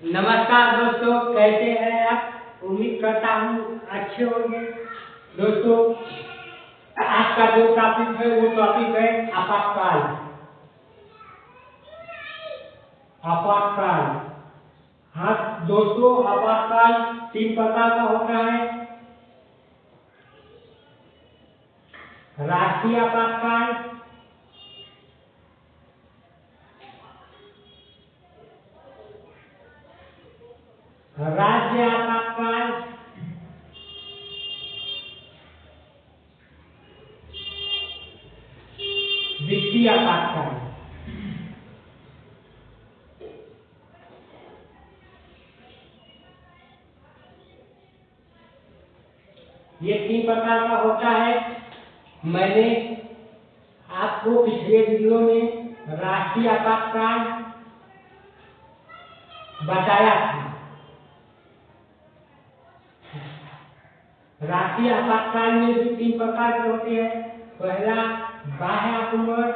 नमस्कार दोस्तों, कैसे हैं आप? उम्मीद करता हूँ अच्छे होंगे। दोस्तों, आज का जो टॉपिक है वो टॉपिक है आपातकाल। आपातकाल। हाँ दोस्तों, आपातकाल 3 प्रकार का होता है। राष्ट्रीय आपातकाल, राज्य आपातकाल, वित्तीय आपातकाल। ये 3 प्रकार का होता है। मैंने आपको पिछले वीडियो में राष्ट्रीय आपातकाल बताया था। राष्ट्रीय आपातकाल में भी 3 प्रकार के होते हैं। पहला बाह्य आक्रमण,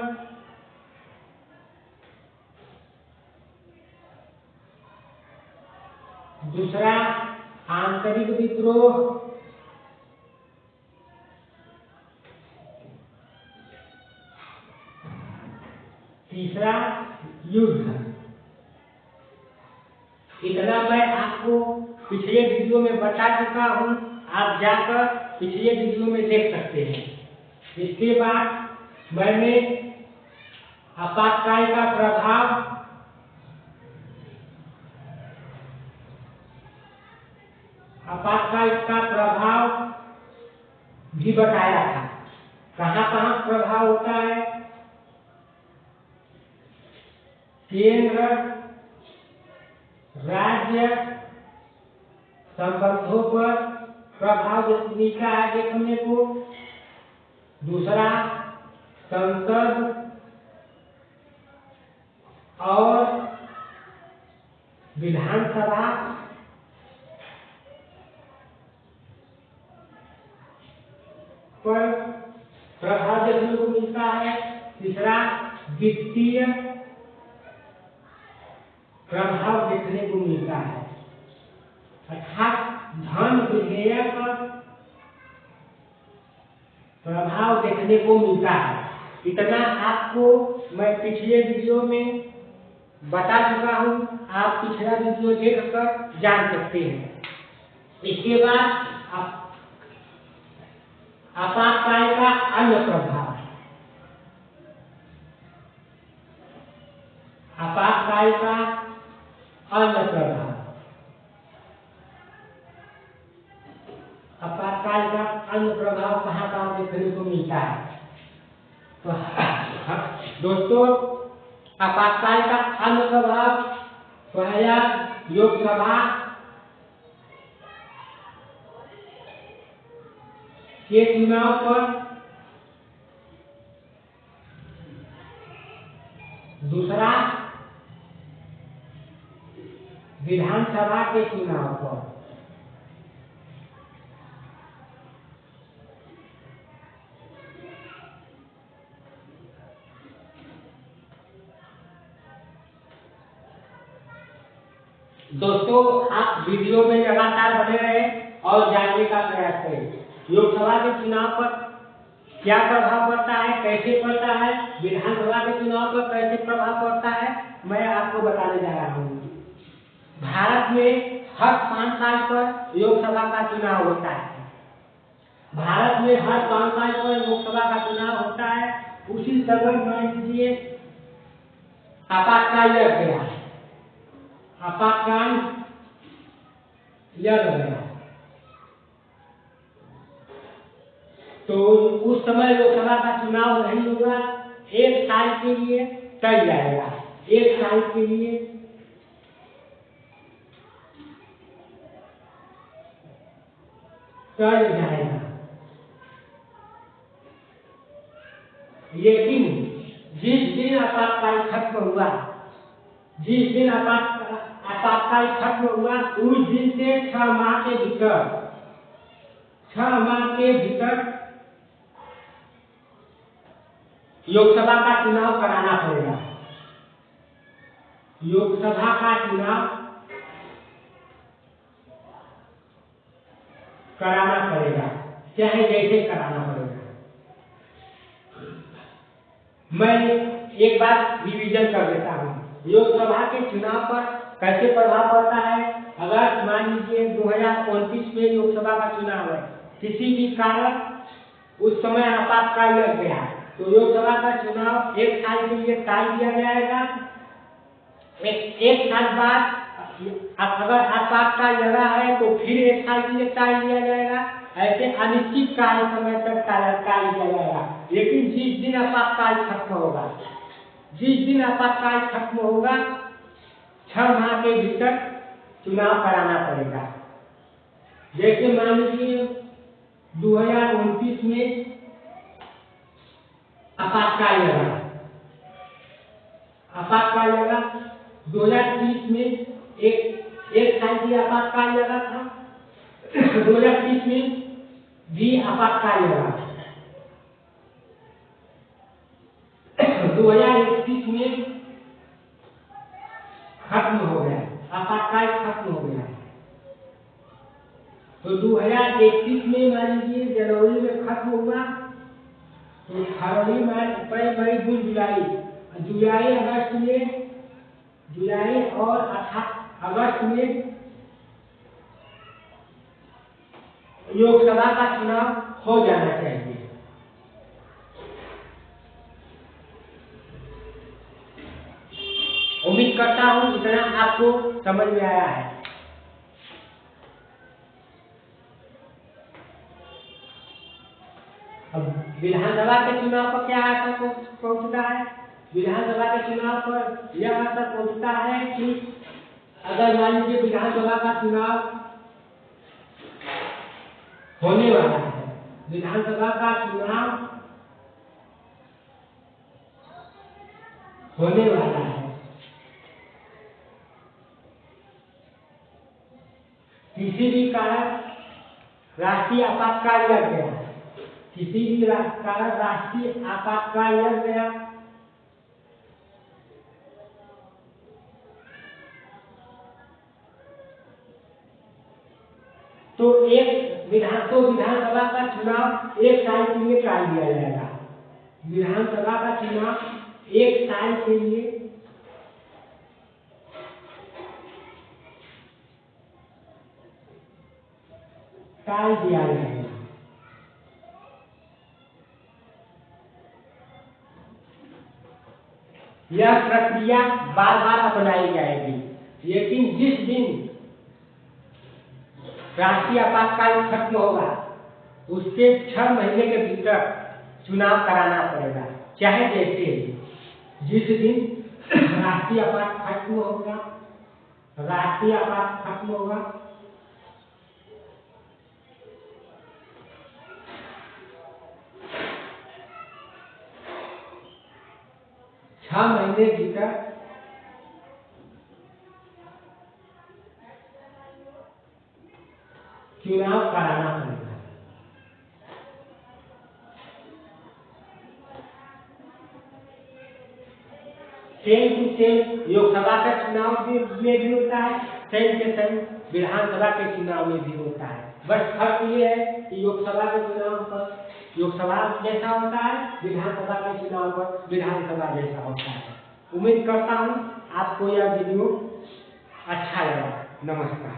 दूसरा आंतरिक विद्रोह, तीसरा युद्ध। इतना मैं आपको पिछले वीडियो में बता चुका हूँ, आप जाकर पिछले वीडियो में देख सकते हैं। इसके बाद मैंने आपातकाल का प्रभाव भी बताया था। कहाँ कहाँ प्रभाव होता है? केंद्र राज्य संबंधों पर प्रभाव मिलता है देखने को। दूसरा संसद और विधानसभा पर प्रभाव देखने को मिलता है। तीसरा वित्तीय प्रभाव देखने को मिलता है, अर्थात धन विधेयक प्रभाव देखने को मिलता है। इतना आपको मैं पिछले वीडियो में बता चुका हूँ, आप पिछला वीडियो देखकर जान सकते हैं। इसके बाद आपातकाल का अन्य प्रभाव। आपातकाल का अन्य प्रभाव। आपातकाल का अन्य प्रभाव कहाँ कहाँ देखने को मिलता है? तो दोस्तों, आपातकाल का अन्य प्रभाव पहला लोकसभा के चुनाव पर, दूसरा विधानसभा के चुनाव पर। दोस्तों, आप वीडियो में लगातार बने रहें और जानने का प्रयास करें। लोकसभा के चुनाव पर क्या प्रभाव पड़ता है, कैसे पड़ता है, विधानसभा के चुनाव पर कैसे प्रभाव पड़ता है, मैं आपको बताने जा रहा हूँ। भारत में हर 5 साल पर लोकसभा का चुनाव होता है। भारत में हर 5 साल पर लोकसभा का चुनाव होता है। उसी समय मान लीजिए आपातकाल लग गया, आपातकाल लग गया, तो उस समय लोकसभा का चुनाव नहीं होगा, 1 साल के लिए टल जाएगा। 1 साल के लिए टल जाएगा। लेकिन जिस दिन आपातकाल खत्म हुआ, जिस दिन आपातकाल खत्म हुआ, उस दिन से 6 माह के भीतर, 6 माह के भीतर लोकसभा का चुनाव कराना पड़ेगा। लोकसभा का चुनाव कराना पड़ेगा, चाहे जैसे कराना पड़ेगा। मैं एक बात रिवीजन कर देता हूँ। लोकसभा के चुनाव पर कैसे प्रभाव पड़ता है। अगर मान लीजिए 2029 में लोकसभा का चुनाव है, किसी भी कारण उस समय आपातकाल लग गया तो लोकसभा का चुनाव एक साल के लिए टाल दिया जाएगा। एक साल बाद अगर आपातकाल लगा है तो फिर एक साल के लिए टाल दिया जाएगा। ऐसे अनिश्चित काल समय तक टाल दिया जाएगा। लेकिन जिस दिन आपातकाल खत्म होगा, 6 माह के भीतर चुनाव कराना पड़ेगा। जैसे मान लीजिए 2029 में आपातकाल लगा, 2030 में एक साल की आपातकाल लगा था, 2030 में भी आपातकाल लगा, 2031 में खत्म हो गया, आपातकाल खत्म हो गया। तो 2031 में मान लीजिए जनवरी में खत्म हुआ तो फरवरी, मार्च, अप्रैल, मई, जून, जुलाई और अगस्त में लोकसभा का चुनाव हो जाना चाहिए। उम्मीद करता हूं इतना आपको समझ में आया है। अब विधानसभा के चुनाव पर क्या असर पहुंचता है। विधानसभा के चुनाव पर यह असर पहुंचता है कि अगर मान लीजिए विधानसभा का चुनाव होने वाला है, विधानसभा का चुनाव होने वाला है, किसी भी कारण राष्ट्रीय आपातकाल लग गया, किसी भी कारण राष्ट्रीय आपातकाल लग गया तो विधानसभा का चुनाव एक साल के लिए टाल दिया जाएगा। विधानसभा का चुनाव एक साल के लिए टाल दिया जाएगा। यह प्रक्रिया बार बार अपनाई जाएगी, लेकिन जिस दिन राष्ट्रीय आपातकाल खत्म होगा उसके 6 महीने के भीतर चुनाव कराना पड़ेगा, चाहे जैसे जिस दिन राष्ट्रीय आपात खत्म होगा 6 महीने भीतर चुनाव कराना पड़ेगा। सेम टू सेम लोकसभा का चुनाव में भी होता है, सेम के सेम विधानसभा के चुनाव में भी होता है। बस फर्क ये है कि लोकसभा के चुनाव पर लोकसभा जैसा होता है, विधानसभा के चुनाव पर विधानसभा जैसा होता है। उम्मीद करता हूँ आपको यह वीडियो अच्छा लगा। नमस्कार।